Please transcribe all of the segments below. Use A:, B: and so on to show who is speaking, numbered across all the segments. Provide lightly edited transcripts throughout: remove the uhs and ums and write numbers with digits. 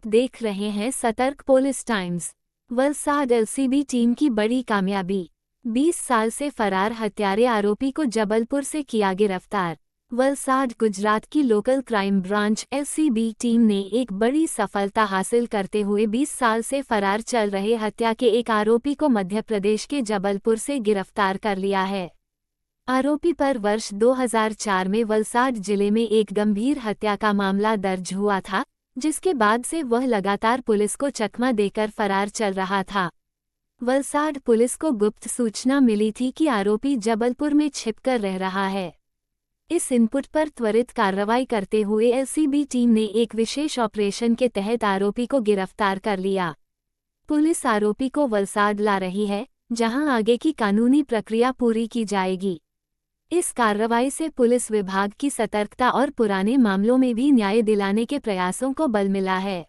A: आप देख रहे हैं सतर्क police times. Valsad LCB team की बड़ी कामयाबी। 20 साल से फरार हत्यारे आरोपी को जबलपुर से किया गिरफ्तार। वलसाड गुजरात की local crime branch LCB team ने एक बड़ी सफलता हासिल करते हुए 20 साल से फरार चल रहे हत्या के एक आरोपी को मध्य प्रदेश के जबलपुर से गिरफ्तार कर लिया है। आरोपी पर वर्ष 2004 में वलसाड जिले में एक गंभीर हत्या का मामला दर्ज हुआ था, जिसके बाद से वह लगातार पुलिस को चकमा देकर फरार चल रहा था। वलसाड पुलिस को गुप्त सूचना मिली थी कि आरोपी जबलपुर में छिपकर रह रहा है। इस इनपुट पर त्वरित कार्रवाई करते हुए एलसीबी टीम ने एक विशेष ऑपरेशन के तहत आरोपी को गिरफ्तार कर लिया। पुलिस आरोपी को वलसाड ला रही है, जहां आगे की कानूनी प्रक्रिया पूरी की जाएगी। इस कार्रवाई से पुलिस विभाग की सतर्कता और पुराने मामलों में भी न्याय दिलाने के प्रयासों को बल मिला है।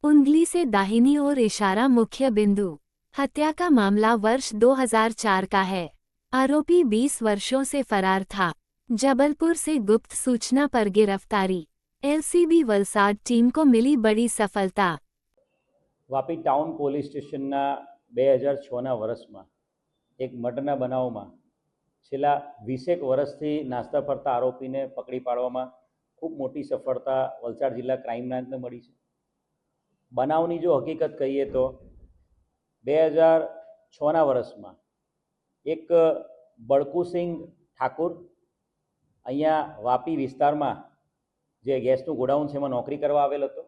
A: उंगली से दाहिनी ओर इशारा मुख्य बिंदु। हत्या का मामला वर्ष 2004 का है। आरोपी 20 वर्षों से फरार था। जबलपुर से गुप्त सूचना पर गिरफ्तारी। एलसीबी वलसाड टीम को मिली बड़ी सफलता।
B: वापी टाउन पोलीस स्टेशनના 2006ના વર્ષમાં એક મર્ડરના બનાવમાં છેલ્લા 20 વર્ષથી નાસ્તા ફરતા આરોપીને પકડી પાડવામાં ખૂબ મોટી સફળતા વલસાડ જિલ્લા ક્રાઇમ બ્રાન્ચને મળી છે। બનાવની જો હકીકત કહીએ તો 2006ના વર્ષમાં એક બળકુસિંહ ઠાકુર અહીંયા વાપી વિસ્તારમાં જે ગેસનું ગોડાઉન છે એમાં નોકરી કરવા આવેલ હતો।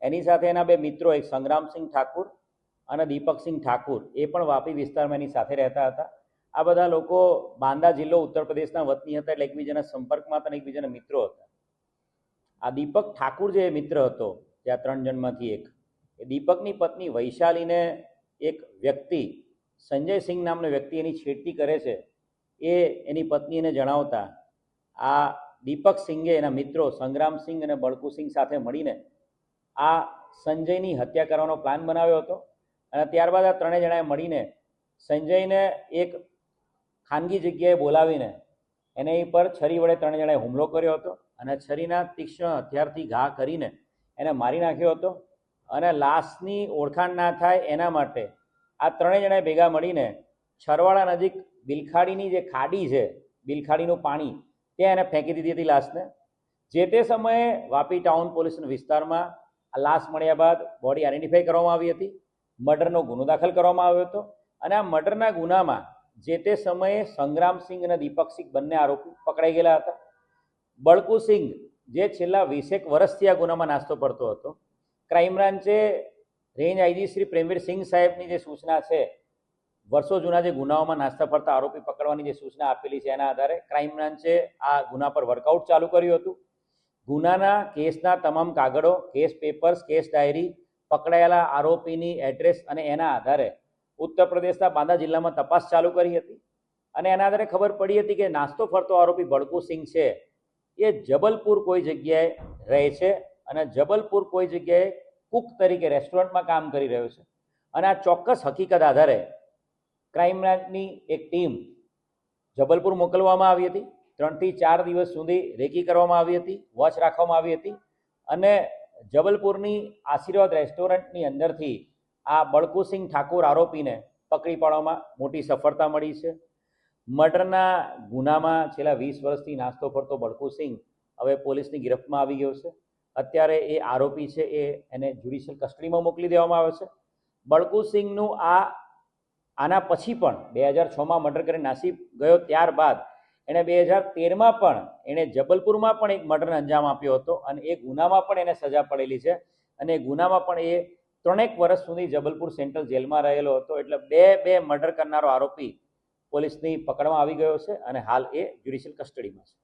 B: એની સાથે એના બે મિત્રો એક સંગ્રામસિંહ ઠાકુર અને દીપકસિંહ ઠાકુર એ પણ વાપી વિસ્તારમાં એની સાથે રહેતા હતા। આ બધા લોકો બાંદા જિલ્લો ઉત્તર પ્રદેશના વતની હતા, એટલે એકબીજાના સંપર્કમાં હતા અને એકબીજાના મિત્રો હતા। આ દીપક ઠાકુર જે મિત્ર હતો, જે આ 3 જણમાંથી એક, એ દીપકની પત્ની વૈશાલીને એક વ્યક્તિ સંજય સિંહ નામનો વ્યક્તિ એની છેડતી કરે છે એ એની પત્ની એને જણાવતા આ દીપક સિંઘે એના મિત્રો સંગ્રામસિંહ અને બળકુસિંહ સાથે મળીને આ સંજયની હત્યા કરવાનો પ્લાન બનાવ્યો હતો અને ત્યારબાદ આ ત્રણેય જણાએ મળીને સંજયને એક ખાનગી જગ્યાએ બોલાવીને એને પર છરી વડે ત્રણેય જણાએ હુમલો કર્યો હતો અને છરીના તીક્ષ્ણ હથિયારથી ઘા કરીને એને મારી નાખ્યો હતો અને લાશની ઓળખાણ ના થાય એના માટે આ ત્રણેય જણાએ ભેગા મળીને છરવાડા નજીક બિલખાડીની જે ખાડી છે, બિલખાડીનું પાણી, ત્યાં એને ફેંકી દીધી હતી લાશને। જે તે સમયે વાપી ટાઉન પોલીસના વિસ્તારમાં આ લાશ મળ્યા બાદ બોડી આઈડેન્ટિફાઈ કરવામાં આવી હતી। મર્ડરનો ગુનો દાખલ કરવામાં આવ્યો હતો અને આ મર્ડરના ગુનામાં જે તે સમયે સંગ્રામસિંહ અને દીપકસિંહ બંને આરોપી પકડાઈ ગયેલા હતા। બળકુસિંહ જે છેલ્લા 20 વર્ષથી આ ગુનામાં નાસ્તો પડતો હતો, ક્રાઇમ બ્રાન્ચે રેન્જ આઈજી શ્રી પ્રેમવીર સિંહ સાહેબની જે સૂચના છે, વર્ષો જૂના જે ગુનાઓમાં નાસ્તા ફરતા આરોપી પકડવાની જે સૂચના આપેલી છે એના આધારે ક્રાઇમ બ્રાન્ચે આ ગુના પર વર્કઆઉટ ચાલુ કર્યું હતું। ગુનાના કેસના તમામ કાગળો, કેસ પેપર્સ, કેસ ડાયરી, પકડાયેલા આરોપીની એડ્રેસ અને એના આધારે ઉત્તર પ્રદેશના બાંદા જિલ્લામાં તપાસ ચાલુ કરી હતી અને એના આધારે ખબર પડી હતી કે નાસ્તો ફરતો આરોપી બળકુસિંહ છે એ જબલપુર કોઈ જગ્યાએ રહે છે અને જબલપુર કોઈ જગ્યાએ કુક તરીકે રેસ્ટોરન્ટમાં કામ કરી રહ્યો છે અને આ ચોક્કસ હકીકત આધારે ક્રાઇમ બ્રાન્ચની એક ટીમ જબલપુર મોકલવામાં આવી હતી। 3 થી 4 દિવસ સુધી રેકી કરવામાં આવી હતી, વોચ રાખવામાં આવી હતી અને જબલપુરની આશીર્વાદ રેસ્ટોરન્ટની અંદરથી આ બળકુસિંહ ઠાકુર આરોપીને પકડી પાડવામાં મોટી સફળતા મળી છે। મર્ડરના ગુનામાં છેલ્લા 20 વર્ષથી નાસ્તો ફરતો બળકુસિંહ હવે પોલીસની ગિરફ્તમાં આવી ગયો છે। અત્યારે એ આરોપી છે એને જ્યુડિશિયલ કસ્ટડીમાં મોકલી દેવામાં આવ્યો છે। બળકુસિંહનું આના પછી પણ 2006માં મર્ડર કરીને નાસી ગયો, ત્યારબાદ એણે 2013માં પણ એણે જબલપુરમાં પણ એક મર્ડરને અંજામ આપ્યો હતો અને એ ગુનામાં પણ એને સજા પડેલી છે અને એ ગુનામાં પણ એ 3 વર્ષ સુધી જબલપુર સેન્ટ્રલ જેલમાં રહેલો હતો। એટલે બે મર્ડર કરનારો આરોપી પોલીસની પકડમાં આવી ગયો છે અને હાલ એ જ્યુડિશિયલ કસ્ટડીમાં છે।